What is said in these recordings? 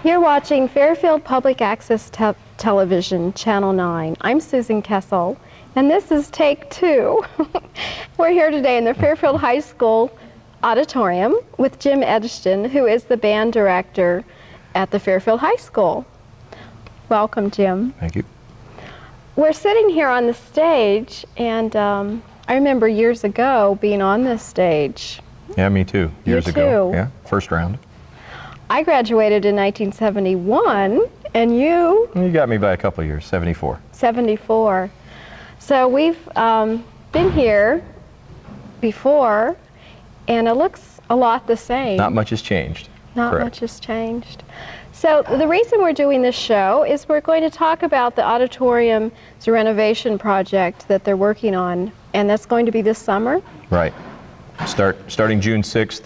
You're watching Fairfield Public Access Television, Channel 9. I'm Susan Kessel, and this is take 2. We're here today in the Fairfield High School Auditorium with Jim Edgton, who is the band director at the Fairfield High School. Welcome, Jim. Thank you. We're sitting here on the stage, and I remember years ago being on this stage. Yeah, me too. Years ago. Yeah, first round. I graduated in 1971, and you? You got me by a couple of years, 74. 74. So we've been here before, and it looks a lot the same. Not much has changed. Not Correct. much has changed. So the reason we're doing this show is we're going to talk about the auditorium's renovation project that they're working on, and that's going to be this summer? Right. Starting June 6th,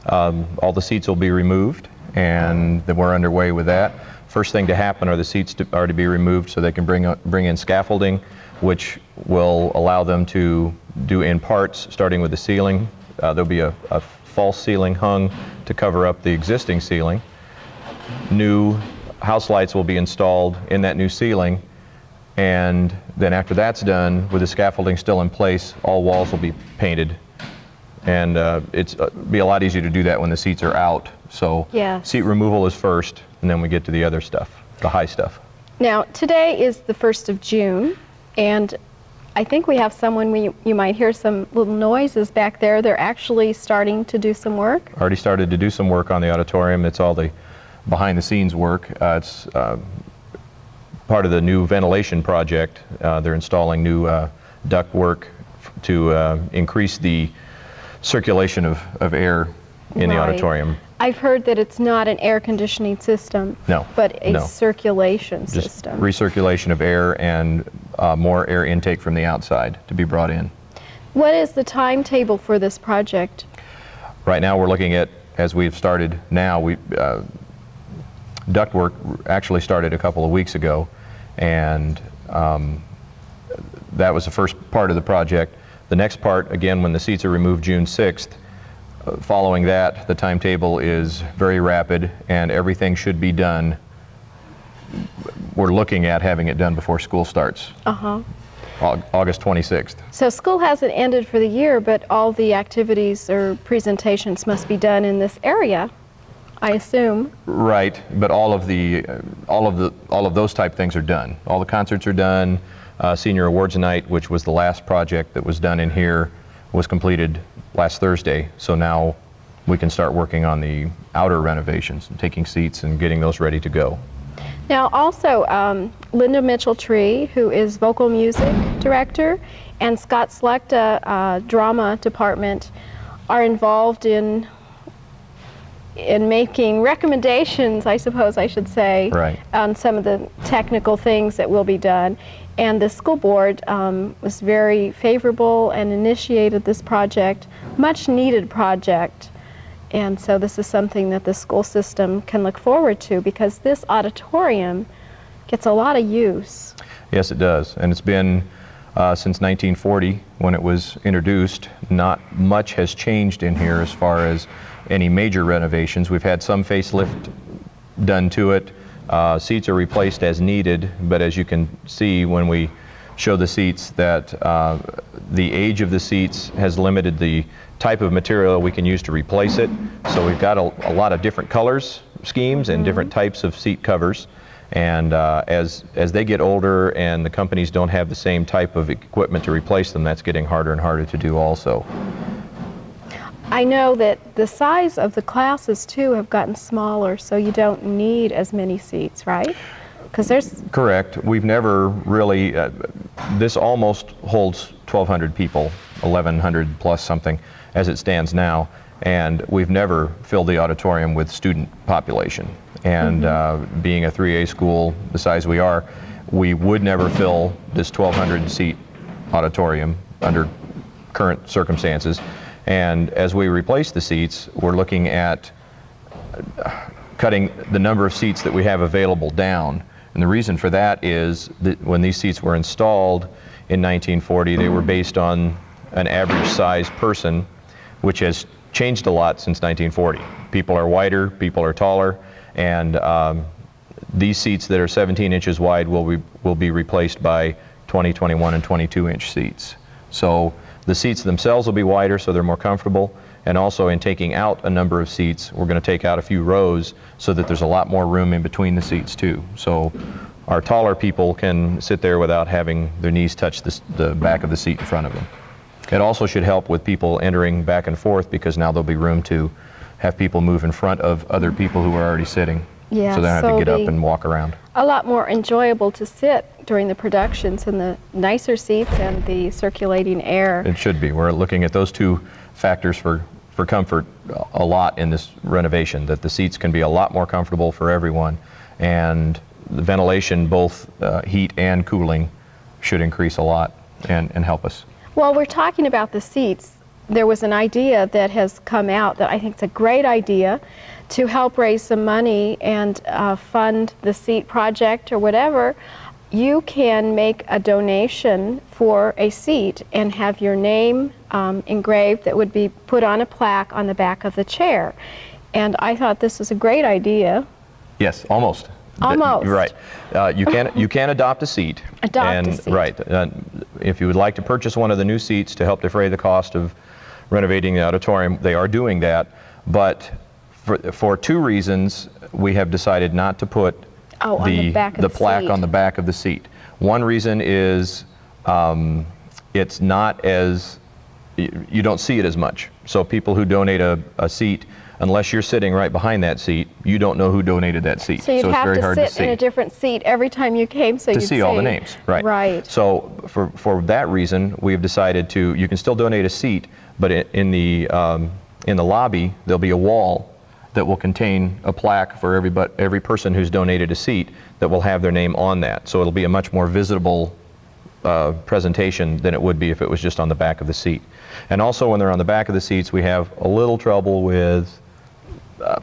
all the seats will be removed, and then we're underway with that. First thing to happen are the seats are to be removed so they can bring in scaffolding, which will allow them to do in parts, starting with the ceiling. There'll be a false ceiling hung to cover up the existing ceiling. New house lights will be installed in that new ceiling, and then after that's done, with the scaffolding still in place, all walls will be painted. And it's be a lot easier to do that when the seats are out. So yes. Seat removal is first, and then we get to the other stuff, the high stuff. Now, today is the 1st of June, and I think we have someone, you might hear some little noises back there. They're actually starting to do some work. Already started to do some work on the auditorium. It's all the behind-the-scenes work. It's part of the new ventilation project. They're installing new duct work to increase the circulation of air in the auditorium. I've heard that it's not an air conditioning system, but a circulation system. Recirculation of air and more air intake from the outside to be brought in. What is the timetable for this project? Right now we're looking at, as we've started now, ductwork actually started a couple of weeks ago, and that was the first part of the project. The next part, again, when the seats are removed June 6th, following that, the timetable is very rapid, and everything should be done. We're looking at having it done before school starts. August 26th. So school hasn't ended for the year, but all the activities or presentations must be done in this area, I assume. Right, but all of those type things are done. All the concerts are done. Senior Awards Night, which was the last project that was done in here, was completed last Thursday. So now we can start working on the outer renovations, and taking seats and getting those ready to go. Now also, Linda Mitchell-Tree, who is vocal music director, and Scott Slechta, drama department, are involved in making recommendations, I suppose I should say, on some of the technical things that will be done. And the school board was very favorable and initiated this project, much needed project. And so this is something that the school system can look forward to, because this auditorium gets a lot of use. Yes, it does. And it's been since 1940 when it was introduced. Not much has changed in here as far as any major renovations. We've had some facelift done to it. Seats are replaced as needed, but as you can see when we show the seats, that the age of the seats has limited the type of material we can use to replace it. So we've got a lot of different colors, schemes, and different types of seat covers. And as they get older and the companies don't have the same type of equipment to replace them, that's getting harder and harder to do also. I know that the size of the classes too have gotten smaller, so you don't need as many seats, right? Because there's... Correct. We've never really, this almost holds 1,200 people, 1,100 plus something as it stands now, and we've never filled the auditorium with student population. And being a 3A school the size we are, we would never fill this 1,200 seat auditorium under current circumstances. And as we replace the seats, we're looking at cutting the number of seats that we have available down. And the reason for that is that when these seats were installed in 1940, they were based on an average size person, which has changed a lot since 1940. People are wider, people are taller, And these seats that are 17 inches wide will be replaced by 20, 21, and 22-inch seats. So the seats themselves will be wider, so they're more comfortable. And also, in taking out a number of seats, we're going to take out a few rows so that there's a lot more room in between the seats too. So our taller people can sit there without having their knees touch the back of the seat in front of them. It also should help with people entering back and forth, because now there'll be room to have people move in front of other people who are already sitting. Yeah, so they don't have to get up and walk around. A lot more enjoyable to sit during the productions in the nicer seats and the circulating air. It should be. We're looking at those two factors for comfort a lot in this renovation, that the seats can be a lot more comfortable for everyone, and the ventilation, both heat and cooling, should increase a lot and help us. Well, we're talking about the seats. There was an idea that has come out that I think is a great idea to help raise some money and fund the seat project or whatever. You can make a donation for a seat and have your name engraved that would be put on a plaque on the back of the chair. And I thought this was a great idea. Yes, almost. Almost. Right. You can adopt a seat. Adopt a seat. Right. If you would like to purchase one of the new seats to help defray the cost of renovating the auditorium, they are doing that. But for two reasons, we have decided not to put the plaque on the back of the seat. One reason is it's not as, you don't see it as much. So people who donate a seat, unless you're sitting right behind that seat, you don't know who donated that seat. So you'd it's have very to hard sit to see. in a different seat every time you came, so to you'd see all the names. Right. Right. So for that reason, we have decided to, you can still donate a seat, but in the lobby, there'll be a wall that will contain a plaque for every person who's donated a seat that will have their name on that. So it'll be a much more visible presentation than it would be if it was just on the back of the seat. And also, when they're on the back of the seats, we have a little trouble with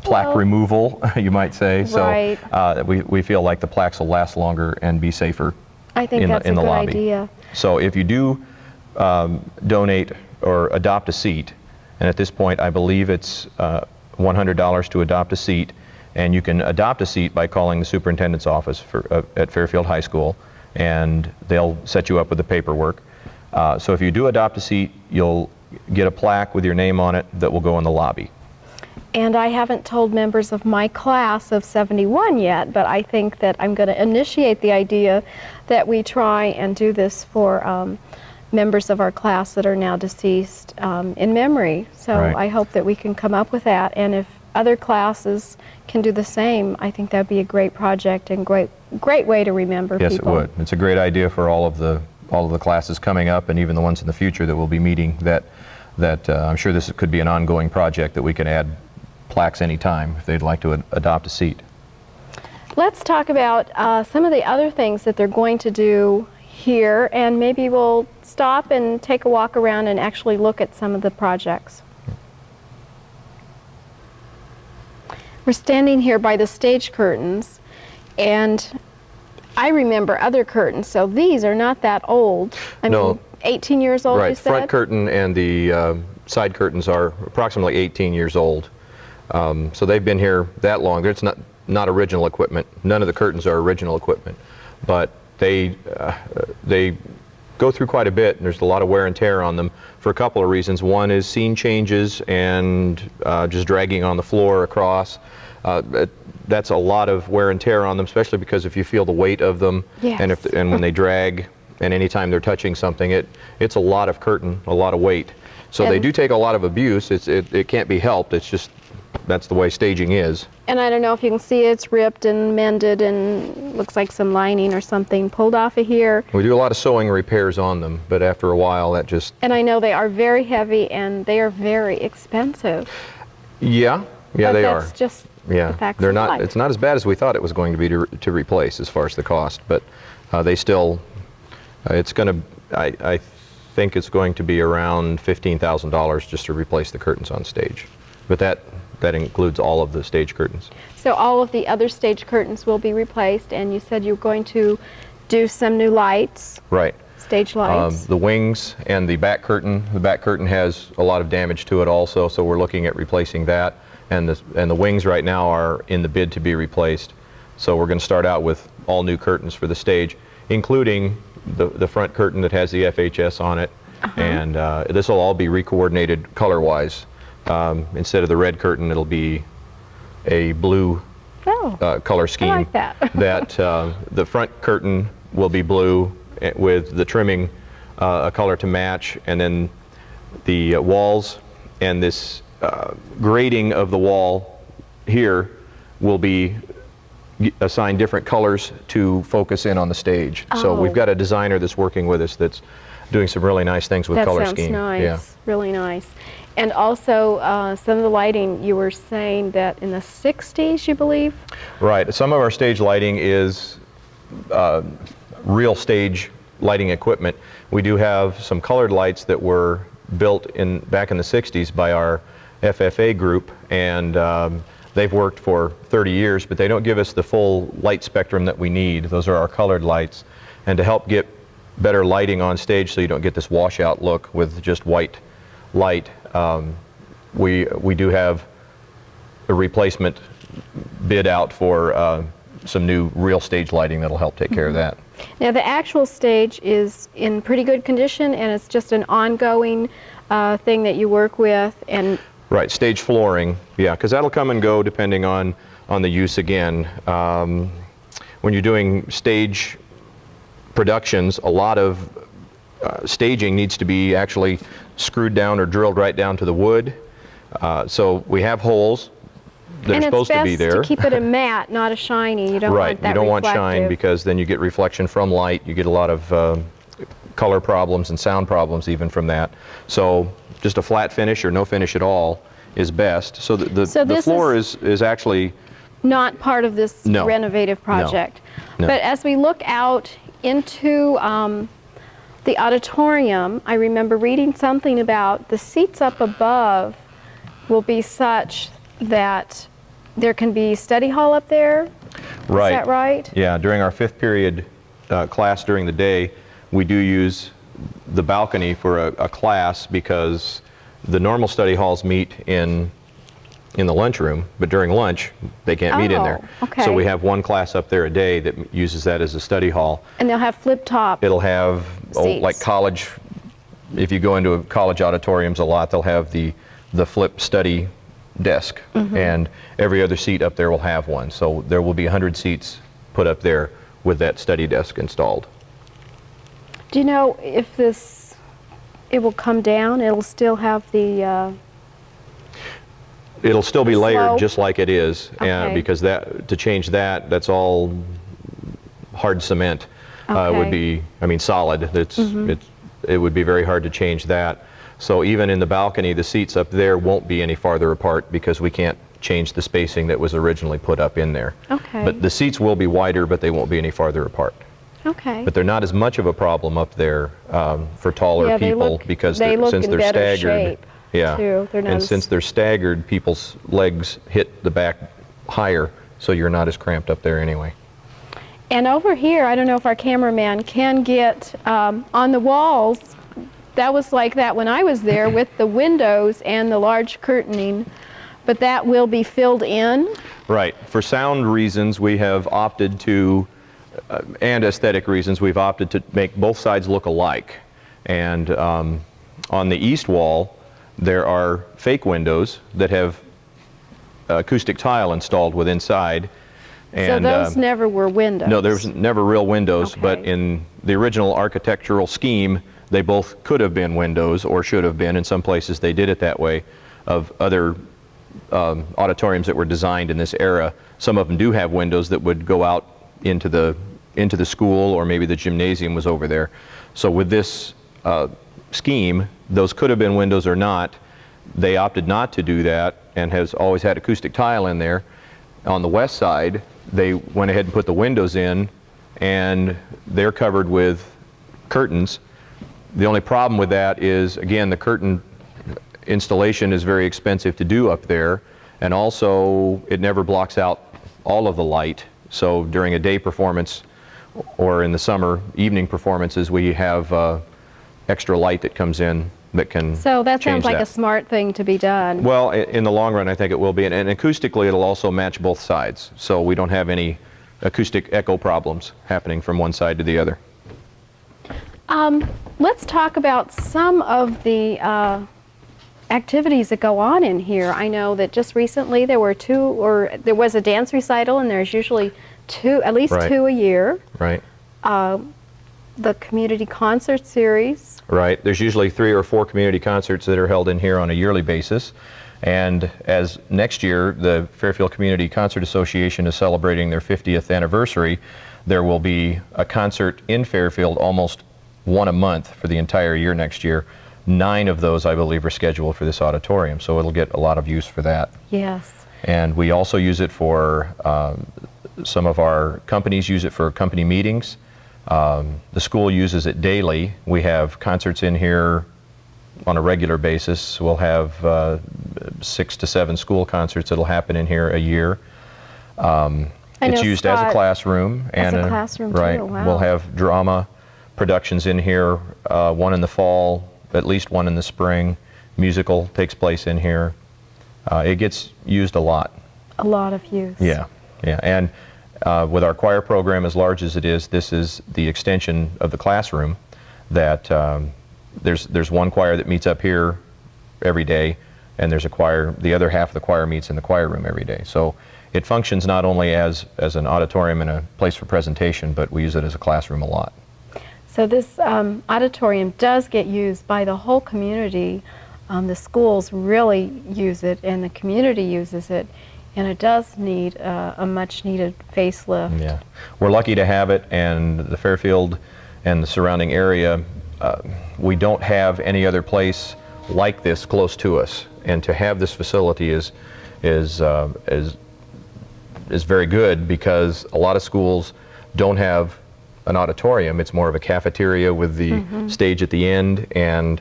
plaque removal, you might say. Right. So we feel like the plaques will last longer and be safer. I think that's in a the good lobby. idea. So if you do donate or adopt a seat, and at this point I believe it's $100 to adopt a seat, and you can adopt a seat by calling the superintendent's office at Fairfield High School, and they'll set you up with the paperwork. So if you do adopt a seat, you'll get a plaque with your name on it that will go in the lobby. And I haven't told members of my class of 71 yet, but I think that I'm going to initiate the idea that we try and do this for members of our class that are now deceased in memory. So Right. I hope that we can come up with that. And if other classes can do the same, I think that'd be a great project and great way to remember people. Yes, it would. It's a great idea for all of the classes coming up, and even the ones in the future that we'll be meeting, that I'm sure this could be an ongoing project that we can add plaques anytime if they'd like to adopt a seat. Let's talk about some of the other things that they're going to do here, and maybe we'll stop and take a walk around and actually look at some of the projects. We're standing here by the stage curtains, and I remember other curtains, so these are not that old. I mean, 18 years old, right. You said? Front curtain and the side curtains are approximately 18 years old. So they've been here that long. It's not original equipment. None of the curtains are original equipment, but they go through quite a bit, and there's a lot of wear and tear on them for a couple of reasons. One is scene changes and just dragging on the floor across. That's a lot of wear and tear on them, especially because if you feel the weight of them, yes. and when they drag, and anytime they're touching something, it's a lot of curtain, a lot of weight. So they do take a lot of abuse. It can't be helped. It's just, that's the way staging is. And I don't know if you can see it's ripped and mended and looks like some lining or something pulled off of here. We do a lot of sewing repairs on them, but after a while that just... And I know they are very heavy and they are very expensive. Yeah, but they are. That's just Yeah, the facts they're of not. life. It's not as bad as we thought it was going to be to replace as far as the cost, but they still. It's going to. I think it's going to be around $15,000 just to replace the curtains on stage, but that includes all of the stage curtains. So all of the other stage curtains will be replaced, and you said you're going to do some new lights. Right. Stage lights. The wings and the back curtain. The back curtain has a lot of damage to it also, so we're looking at replacing that. And the wings right now are in the bid to be replaced. So we're going to start out with all new curtains for the stage, including the front curtain that has the FHS on it. And this will all be re-coordinated color-wise. Instead of the red curtain, it'll be a blue color scheme. I like that. The front curtain will be blue with the trimming a color to match, and then the walls and this grading of the wall here will be assigned different colors to focus in on the stage. So we've got a designer that's working with us that's doing some really nice things with color scheme. That sounds nice. Yeah. Really nice. And also, some of the lighting, you were saying that in the 60s, you believe? Right. Some of our stage lighting is real stage lighting equipment. We do have some colored lights that were built back in the 60s by our FFA group, and they've worked for 30 years, but they don't give us the full light spectrum that we need. Those are our colored lights. And to help get better lighting on stage so you don't get this washout look with just white light, we do have a replacement bid out for some new real stage lighting that'll help take care of that. Now the actual stage is in pretty good condition, and it's just an ongoing thing that you work with. And right, stage flooring, yeah, because that'll come and go depending on the use again. When you're doing stage productions, a lot of staging needs to be actually screwed down or drilled right down to the wood. So we have holes that are supposed to be there. And it's best to keep it a matte, not a shiny. You don't want that you don't want reflective. shine, because then you get reflection from light. You get a lot of color problems and sound problems even from that. So just a flat finish or no finish at all is best. So the floor is actually not part of this renovative project. No. But as we look out into the auditorium, I remember reading something about the seats up above will be such that there can be study hall up there. Right. Is that right? Yeah, during our fifth period class during the day, we do use the balcony for a class, because the normal study halls meet in the lunchroom, but during lunch they can't meet in there. Okay. So we have one class up there a day that uses that as a study hall. And they'll have flip top. It'll have seats. Like college, if you go into college auditoriums a lot, they'll have the flip study desk, and every other seat up there will have one. So there will be 100 seats put up there with that study desk installed. Do you know if it will come down? It'll still have the It'll still be layered slope? just like it is, Okay. because to change that's all hard cement. It would be, solid. It would be very hard to change that. So even in the balcony, the seats up there won't be any farther apart, because we can't change the spacing that was originally put up in there. Okay. But the seats will be wider, but they won't be any farther apart. Okay. But they're not as much of a problem up there for taller people, because since they're staggered. Shape too. And since they're staggered, people's legs hit the back higher, so you're not as cramped up there anyway. And over here, I don't know if our cameraman can get on the walls. That was like that when I was there with the windows and the large curtaining, but that will be filled in. Right. For sound reasons, we have opted to, and aesthetic reasons, we've opted to make both sides look alike. And on the east wall, there are fake windows that have acoustic tile installed with inside. And, so those never were windows? No, there was never real windows, Okay. but in the original architectural scheme, they both could have been windows, or should have been. In some places they did it that way, of other auditoriums that were designed in this era. Some of them do have windows that would go out into the school, or maybe the gymnasium was over there. So with this scheme, those could have been windows or not. They opted not to do that, and has always had acoustic tile in there. On the west side, they went ahead and put the windows in, and they're covered with curtains. The only problem with that is, again, the curtain installation is very expensive to do up there, and also it never blocks out all of the light. So during a day performance, or in the summer evening performances, we have extra light that comes in that can So that sounds change like that. a smart thing to be done. Well, in the long run, I think it will be, and acoustically, it'll also match both sides, so we don't have any acoustic echo problems happening from one side to the other. Let's talk about some of the activities that go on in here. I know that just recently there was a dance recital, and there's usually at least Right. 2 a year. Right. The community concert series. Right. There's usually 3 or 4 community concerts that are held in here on a yearly basis. And as next year, the Fairfield Community Concert Association is celebrating their 50th anniversary, there will be a concert in Fairfield almost one a month for the entire year next year. 9 of those, I believe, are scheduled for this auditorium, so it'll get a lot of use for that. Yes. And we also use it for, some of our companies use it for company meetings. The school uses it daily. We have concerts in here on a regular basis. We'll have 6 to 7 school concerts that'll happen in here a year. It's used as a classroom. As a classroom, right, too. Wow. We'll have drama productions in here, one in the fall, at least one in the spring. Musical takes place in here. It gets used a lot. A lot of use. Yeah, yeah. And with our choir program as large as it is, this is the extension of the classroom. That there's one choir that meets up here every day, and there's a choir, the other half of the choir meets in the choir room every day. So it functions not only as an auditorium and a place for presentation, but we use it as a classroom a lot. So this auditorium does get used by the whole community. The schools really use it, and the community uses it, and it does need a much-needed facelift. Yeah, we're lucky to have it, and the Fairfield and the surrounding area, we don't have any other place like this close to us, and to have this facility is very good, because a lot of schools don't have an auditorium. It's more of a cafeteria with the stage at the end, and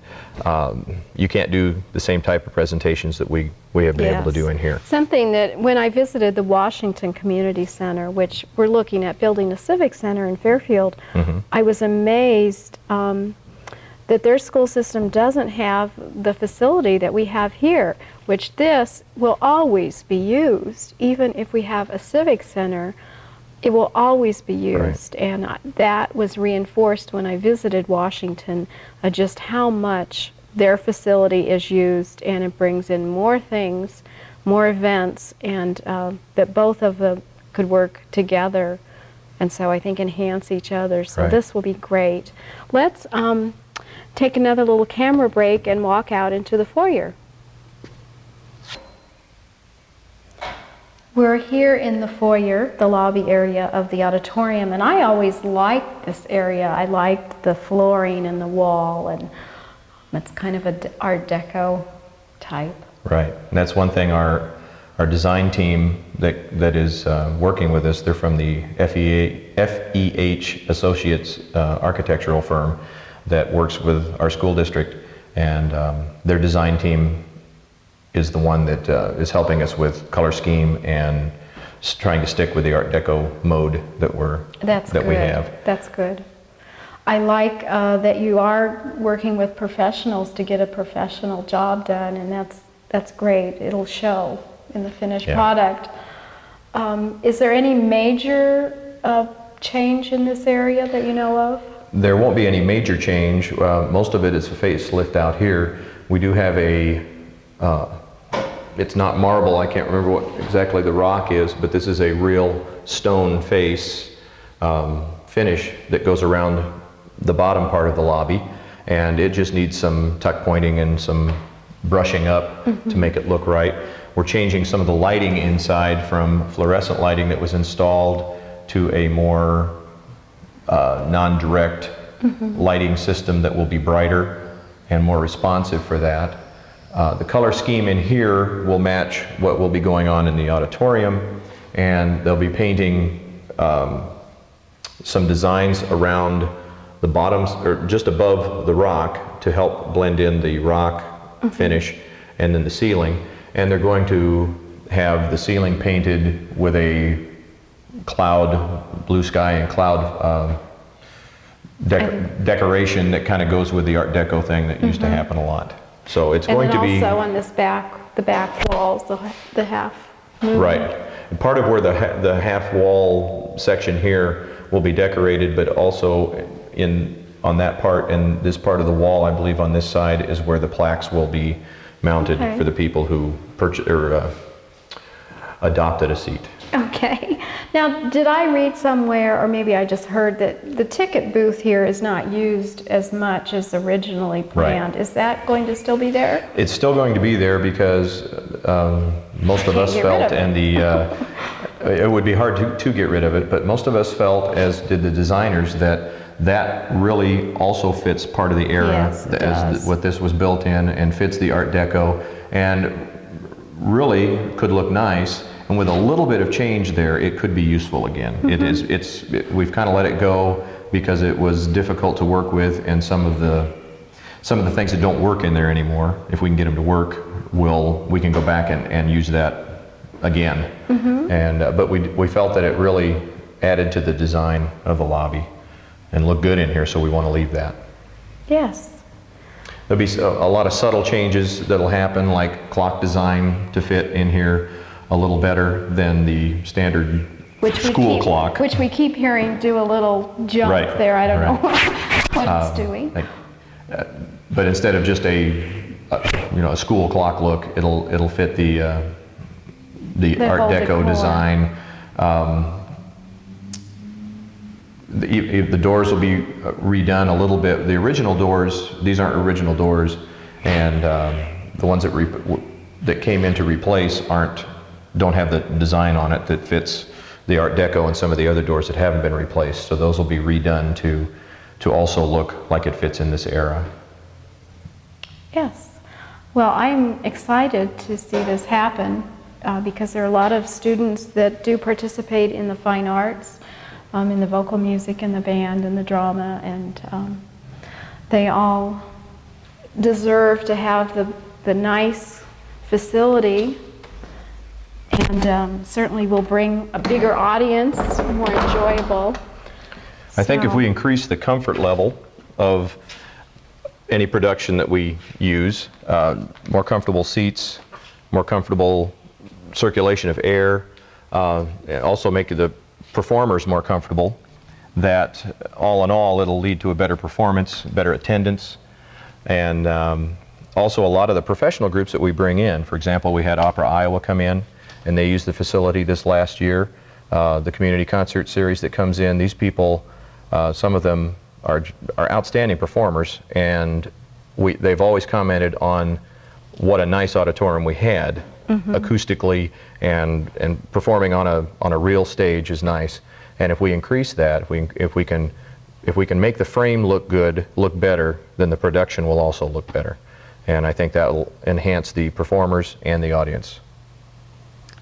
you can't do the same type of presentations that we have been able to do in here. Something that when I visited the Washington Community Center, which we're looking at building a civic center in Fairfield, I was amazed that their school system doesn't have the facility that we have here, which this will always be used. Even if we have a civic center, it will always be used. Right. And that was reinforced when I visited Washington, just how much their facility is used, and it brings in more things, more events, and that both of them could work together, and so I think enhance each other. So this will be great. Let's take another little camera break and walk out into the foyer. We're here in the foyer, the lobby area of the auditorium, and I always liked this area. I liked the flooring and the wall, and it's kind of an Art Deco type. Right, and that's one thing our design team that is working with us, they're from the FEH Associates architectural firm that works with our school district, and their design team is the one that is helping us with color scheme and trying to stick with the Art Deco mode that we have. That's good. I like that you are working with professionals to get a professional job done, and that's great. It'll show in the finished product. Is there any major change in this area that you know of? There won't be any major change. Most of it is a facelift out here. We do have it's not marble, I can't remember what exactly the rock is, but this is a real stone face finish that goes around the bottom part of the lobby, and it just needs some tuck pointing and some brushing up to make it look right. We're changing some of the lighting inside from fluorescent lighting that was installed to a more non-direct lighting system that will be brighter and more responsive for that. The color scheme in here will match what will be going on in the auditorium, and they'll be painting some designs around the bottoms, or just above the rock, to help blend in the rock finish, and then the ceiling. And they're going to have the ceiling painted with a cloud, blue sky and cloud decoration that kind of goes with the Art Deco thing that used to happen a lot. So it's going to be... And then also on this the back walls, the half moving. Right. And part of where the half wall section here will be decorated, but also on that part and this part of the wall, I believe on this side, is where the plaques will be mounted for the people who adopted a seat. Okay. Now, did I read somewhere, or maybe I just heard, that the ticket booth here is not used as much as originally planned? Right. Is that going to still be there? It's still going to be there because most of us felt, and it would be hard to get rid of it, but most of us felt, as did the designers, that really also fits part of the era, as what this was built in, and fits the Art Deco, and really could look nice. And with a little bit of change there, it could be useful again. We've kind of let it go because it was difficult to work with, and some of the things that don't work in there anymore, if we can get them to work, we can go back and use that again. But we felt that it really added to the design of the lobby and looked good in here, so we want to leave that. Yes. There'll be a lot of subtle changes that'll happen, like clock design to fit in here a little better than the standard school clock. Which we keep hearing do a little jump there. I don't know what it's doing. But instead of just a school clock look, it'll fit the Art Deco design. The doors will be redone a little bit. The original doors, these aren't original doors, and the ones that came in to replace don't have the design on it that fits the Art Deco and some of the other doors that haven't been replaced. So those will be redone to also look like it fits in this era. Yes. Well, I'm excited to see this happen because there are a lot of students that do participate in the fine arts, in the vocal music and the band and the drama, and they all deserve to have the nice facility, and certainly will bring a bigger audience, more enjoyable. I think if we increase the comfort level of any production that we use, more comfortable seats, more comfortable circulation of air, and also make the performers more comfortable, that all in all it'll lead to a better performance, better attendance, and also a lot of the professional groups that we bring in. For example, we had Opera Iowa come in, and they used the facility this last year. The community concert series that comes in, these people, some of them are outstanding performers, and they've always commented on what a nice auditorium we had. Acoustically and performing on a real stage is nice. And if we increase that, if we can make the frame look better, then the production will also look better. And I think that will enhance the performers and the audience.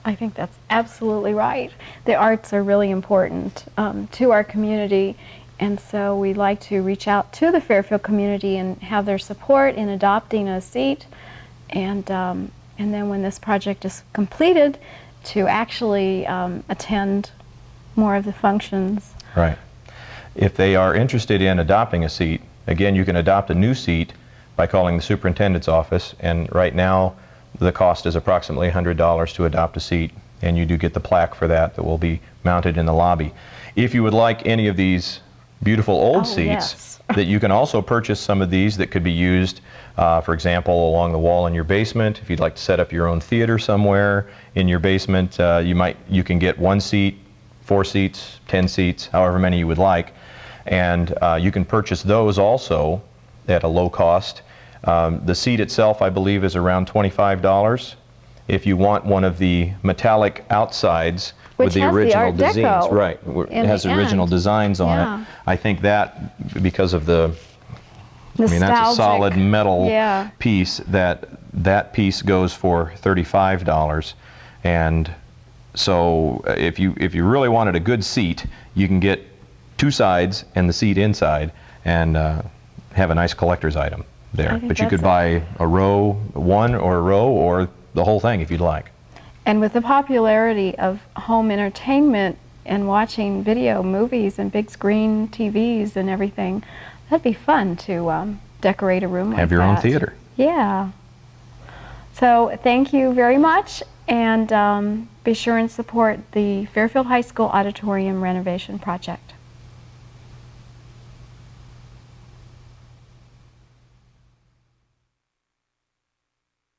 I think that's absolutely right. The arts are really important to our community, and so we'd like to reach out to the Fairfield community and have their support in adopting a seat, and then when this project is completed, to actually attend more of the functions. Right. If they are interested in adopting a seat, again, you can adopt a new seat by calling the superintendent's office, and right now the cost is approximately $100 to adopt a seat, and you do get the plaque for that will be mounted in the lobby. If you would like any of these beautiful old seats, that you can also purchase some of these that could be used, for example, along the wall in your basement. If you'd like to set up your own theater somewhere in your basement, you can get 1 seat, 4 seats, 10 seats, however many you would like, and you can purchase those also at a low cost. The seat itself, I believe, is around $25. If you want one of the metallic outsides with the original designs, right? It has original designs on it. I think that, because of the, that's a solid metal piece, that piece goes for $35. And so if you really wanted a good seat, you can get 2 sides and the seat inside and have a nice collector's item there. But you could buy a row, one or a row, or the whole thing if you'd like. And with the popularity of home entertainment and watching video movies and big screen TVs and everything. That'd be fun to decorate a room like that. Have your own theater. Yeah. So thank you very much, and be sure and support the Fairfield High School Auditorium renovation project.